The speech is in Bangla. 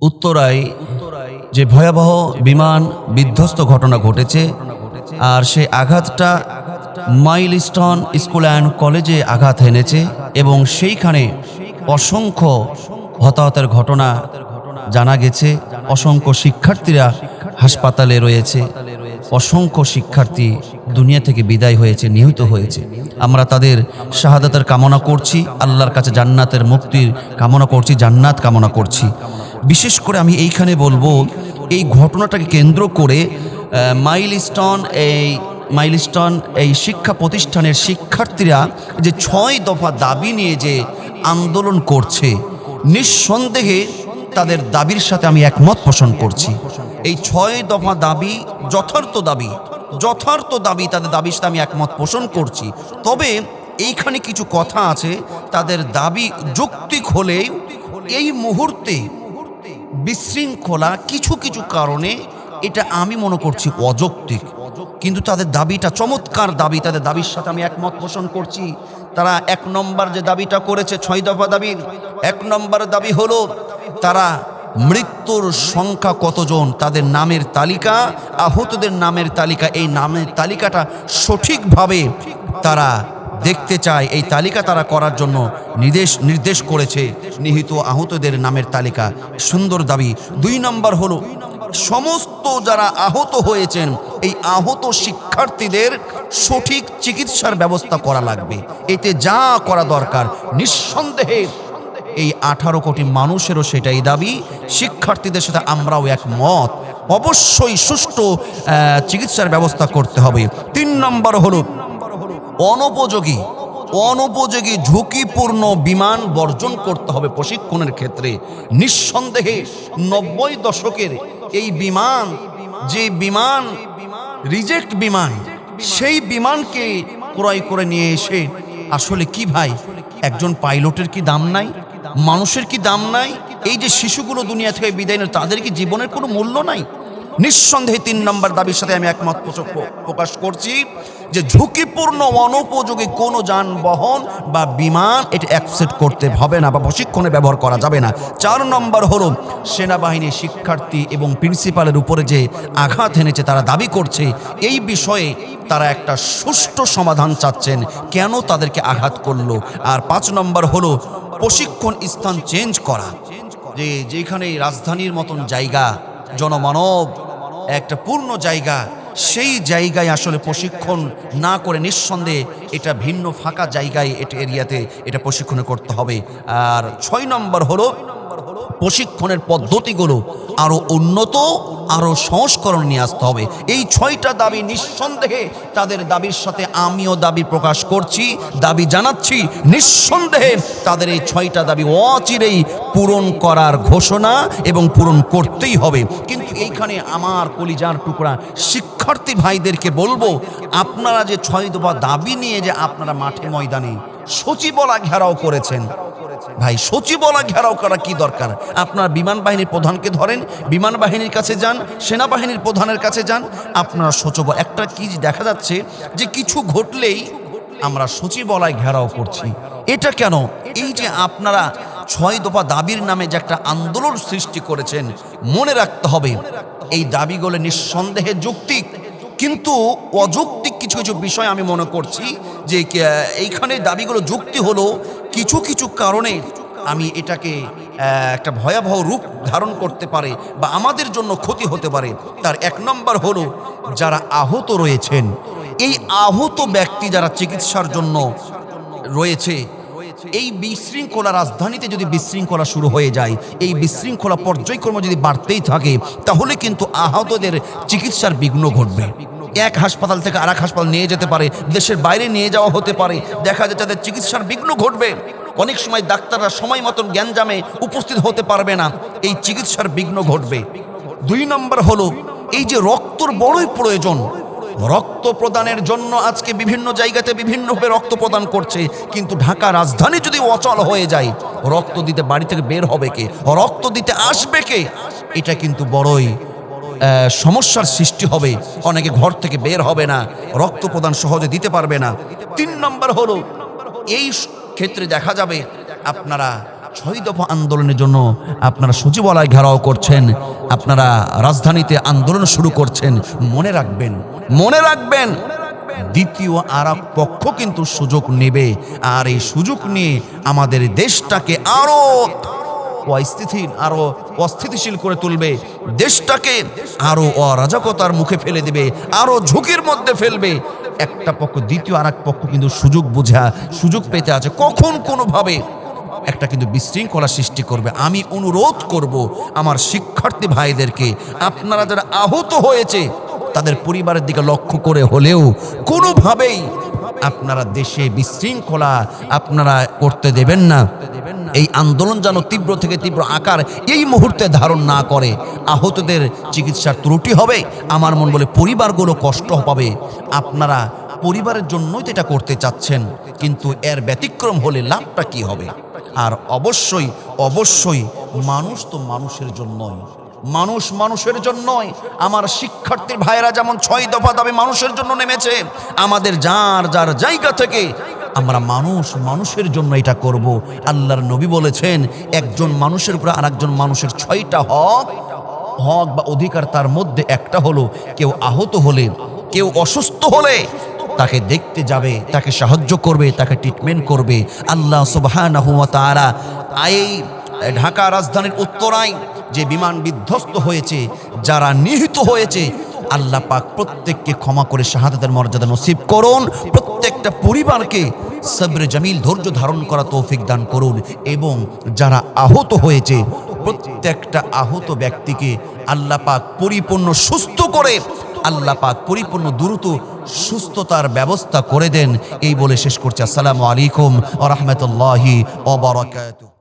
উত্তরায় যে ভয়াবহ বিমান বিধ্বস্ত ঘটনা ঘটেছে, আর সেই আঘাতটা মাইলস্টোন স্কুল অ্যান্ড কলেজে আঘাত এনেছে এবং সেইখানে অসংখ্য হতাহতের ঘটনা জানা গেছে। অসংখ্য শিক্ষার্থীরা হাসপাতালে রয়েছে, অসংখ্য শিক্ষার্থী দুনিয়া থেকে বিদায় হয়েছে, নিহত হয়েছে। আমরা তাদের শাহাদাতের কামনা করছি, আল্লাহর কাছে জান্নাতের মুক্তির কামনা করছি, জান্নাত কামনা করছি। বিশেষ করে আমি এইখানে বলবো, এই ঘটনাটাকে কেন্দ্র করে মাইলস্টোন এই শিক্ষা প্রতিষ্ঠানের শিক্ষার্থীরা যে 6 দফা দাবি নিয়ে যে আন্দোলন করছে, নিঃসন্দেহে তাদের দাবির সাথে আমি একমত পোষণ করছি। এই 6 দফা দাবি যথার্থ দাবি, তাদের দাবির সাথে আমি একমত পোষণ করছি। তবে এইখানে কিছু কথা আছে, তাদের দাবি যৌক্তিক হলেও এই মুহূর্তে বিশৃঙ্খলা কিছু কারণে এটা আমি মনে করছি অযৌক্তিক। কিন্তু তাদের দাবিটা চমৎকার দাবি, তাদের দাবির সাথে আমি একমত পোষণ করছি। তারা 1 নম্বর যে দাবিটা করেছে 6 দফা দাবির 1 নম্বর দাবি হলো, তারা মৃত্যুর সংখ্যা কতজন, তাদের নামের তালিকা, আহতদের নামের তালিকা, এই নামের তালিকাটা সঠিকভাবে তারা দেখতে চায়। এই তালিকা তারা করার জন্য নির্দেশ করেছে, নিহত আহতদের নামের তালিকা। সুন্দর দাবি। 2 নম্বর হলো, সমস্ত যারা আহত হয়েছেন এই আহত শিক্ষার্থীদের সঠিক চিকিৎসার ব্যবস্থা করা লাগবে। এতে যা করা দরকার, নিঃসন্দেহে এই 18 কোটি মানুষেরও সেটাই দাবি। শিক্ষার্থীদের সাথে আমরাও একমত, অবশ্যই সুষ্ঠু চিকিৎসার ব্যবস্থা করতে হবে। 3 নম্বর হলো, অনুপযোগী ঝুঁকিপূর্ণ বিমান বর্জন করতে হবে প্রশিক্ষণের ক্ষেত্রে। নিঃসন্দেহে 90 দশকের এই বিমান, যে বিমান রিজেক্ট বিমান, সেই বিমানকে ক্রয় করে নিয়ে এসে আসলে কি ভাই, একজন পাইলটের কি দাম নাই? মানুষের কি দাম নাই? এই যে শিশুগুলো দুনিয়া থেকে বিদায় নেয়, তাদের কি জীবনের কোনো মূল্য নাই? নিঃসন্দেহে 3 নম্বর দাবির সাথে আমি একমত প্রকাশ করছি যে ঝুঁকিপূর্ণ অনুপযোগী কোনো যানবাহন বা বিমান এটা অ্যাকসেপ্ট করতে হবে না বা প্রশিক্ষণে ব্যবহার করা যাবে না। 4 নম্বর হলো, সেনাবাহিনী শিক্ষার্থী এবং প্রিন্সিপালের উপরে যে আঘাত এনেছে, তারা দাবি করছে এই বিষয়ে তারা একটা সুষ্ঠু সমাধান চাচ্ছেন, কেন তাদেরকে আঘাত করলো। আর 5 নম্বর হলো, প্রশিক্ষণ স্থান চেঞ্জ করা, যেখানে রাজধানীর মতন জায়গা, জনমানব একটা পূর্ণ জায়গা, সেই জায়গায় আসলে প্রশিক্ষণ না করে নিঃসন্দেহে এটা ভিন্ন ফাঁকা জায়গায়, এটা এরিয়াতে এটা প্রশিক্ষণ করতে হবে। আর 6 নম্বর হলো, প্রশিক্ষণের পদ্ধতিগুলো আরও উন্নত, আরও সংস্করণ নিয়ে আসতে হবে। এই 6টা দাবি নিঃসন্দেহে, তাদের দাবির সাথে আমিও দাবি প্রকাশ করছি, দাবি জানাচ্ছি। নিঃসন্দেহে তাদের এই 6টা দাবি অচিরেই পূরণ করার ঘোষণা এবং পূরণ করতেই হবে। কিন্তু এইখানে আমার কলিজার টুকরা শিক্ষার্থী ভাইদেরকে বলবো, আপনারা যে 6 দফা দাবি নিয়ে যে আপনারা মাঠে ময়দানে সচিবালয় ঘেরাও করেছেন, ভাই সচিবালয় ঘেরাও করা কি দরকার? আপনার বিমান বাহিনীর প্রধানকে ধরেন, বিমান বাহিনীর কাছে যান, সেনাবাহিনীর প্রধানের কাছে যান, আপনারা সচিবালয়, একটা কি দেখা যাচ্ছে যে কিছু ঘটলেই আমরা সচিবালয় ঘেরাও করছি। এটা কেন? এই যে আপনারা 6 দফা দাবির নামে যে একটা আন্দোলন সৃষ্টি করেছেন, মনে রাখতে হবে এই দাবিগুলো নিঃসন্দেহে যৌক্তিক, কিন্তু অযৌক্তিক কিছু বিষয় আমি মনে করছি যে এইখানে দাবিগুলো যুক্তি হলো, কিছু কারণে আমি এটাকে একটা ভয়াবহ রূপ ধারণ করতে পারে বা আমাদের জন্য ক্ষতি হতে পারে। তার 1 নম্বর হলো, যারা আহত রয়েছেন, এই আহত ব্যক্তি যারা চিকিৎসার জন্য রয়েছে, এই বিশৃঙ্খলা, রাজধানীতে যদি বিশৃঙ্খলা শুরু হয়ে যায়, এই বিশৃঙ্খলা পর্যায়ক্রমে যদি বাড়তেই থাকে, তাহলে কিন্তু আহতদের চিকিৎসার বিঘ্ন ঘটবে। এক হাসপাতাল থেকে আরেক হাসপাতাল নিয়ে যেতে পারে, দেশের বাইরে নিয়ে যাওয়া হতে পারে, দেখা যায় তাদের চিকিৎসার বিঘ্ন ঘটবে। অনেক সময় ডাক্তাররা সময় মতন জ্ঞানজামে উপস্থিত হতে পারবে না, এই চিকিৎসার বিঘ্ন ঘটবে। 2 নম্বর হলো, এই যে রক্তর বড়ই প্রয়োজন, রক্ত প্রদানের জন্য আজকে বিভিন্ন জায়গাতে বিভিন্নভাবে রক্ত প্রদান করছে, কিন্তু ঢাকা রাজধানী যদি অচল হয়ে যায়, রক্ত দিতে বাড়ি থেকে বের হবে কে, রক্ত দিতে আসবে কে? এটা কিন্তু বড়ই সমস্যার সৃষ্টি হবে। অনেকে ঘর থেকে বের হবে না, রক্ত প্রদান সহজে দিতে পারবে না। 3 নম্বর হলো, এই ক্ষেত্রে দেখা যাবে আপনারা 6 দফা আন্দোলনের জন্য আপনারা সচিবালয় ঘেরাও করছেন, আপনারা রাজধানীতে আন্দোলন শুরু করছেন, মনে রাখবেন দ্বিতীয় আর এক পক্ষ কিন্তু সুযোগ নেবে, আর এই সুযোগ নিয়ে আমাদের দেশটাকে আরো অস্থিতিশীল করে তুলবে, দেশটাকে আরো অরাজকতার মুখে ফেলে দেবে, আরো ঝুঁকির মধ্যে ফেলবে। একটা পক্ষ দ্বিতীয় আর এক পক্ষ কিন্তু সুযোগ পেতে আছে, কখন কোনোভাবে একটা কিন্তু বিশৃঙ্খলা সৃষ্টি করবে। আমি অনুরোধ করব আমার শিক্ষার্থী ভাইদেরকে, আপনারা যারা আহত হয়েছে তাদের পরিবারের দিকে লক্ষ্য করে হলেও কোনোভাবেই আপনারা দেশে বিশৃঙ্খলা আপনারা করতে দেবেন না। এই আন্দোলন যেন তীব্র থেকে তীব্র আকার এই মুহূর্তে ধারণ না করে। আহতদের চিকিৎসার ত্রুটি হবে, আমার মন বলে পরিবারগুলো কষ্ট পাবে। আপনারা পরিবারের জন্যই তো এটা করতে চাচ্ছেন, কিন্তু এর ব্যতিক্রম হলে লাভটা কি হবে? আর অবশ্যই মানুষ তো মানুষের জন্যই, মানুষের জন্যই। আমার শিক্ষার্থীর ভাইয়েরা যেমন 6 দফা দাবি মানুষের জন্য নেমেছে, আমাদের যার জায়গা থেকে আমরা মানুষের জন্য এটা করব। আল্লাহর নবী বলেছেন, একজন মানুষের উপর আরেকজন মানুষের 6টা হক বা অধিকার, তার মধ্যে একটা হলো কেউ আহত হলে, কেউ অসুস্থ হলে তাকে দেখতে যাবে, তাকে সাহায্য করবে, তাকে ট্রিটমেন্ট করবে। আল্লাহ সুবহানাহু ওয়া তাআলা এই ঢাকা রাজধানীর উত্তরায় যে বিমান বিধ্বস্ত হয়েছে, যারা নিহত হয়েছে, আল্লাহ পাক প্রত্যেককে ক্ষমা করে শাহাদাতের মর্যাদা নসিব করুন। প্রত্যেকটা পরিবারকে সবরে জামিল, ধৈর্য ধারণ করা তৌফিক দান করুন। এবং যারা আহত হয়েছে, প্রত্যেকটা আহত ব্যক্তিকে আল্লাহ পাক পরিপূর্ণ সুস্থ করে, আল্লাহ পাক পরিপূর্ণ দ্রুত সুস্থতার ব্যবস্থা করে দেন। এই বলে শেষ করছি। আসসালামু আলাইকুম ওয়া রাহমাতুল্লাহি ওয়া বারাকাতুহু।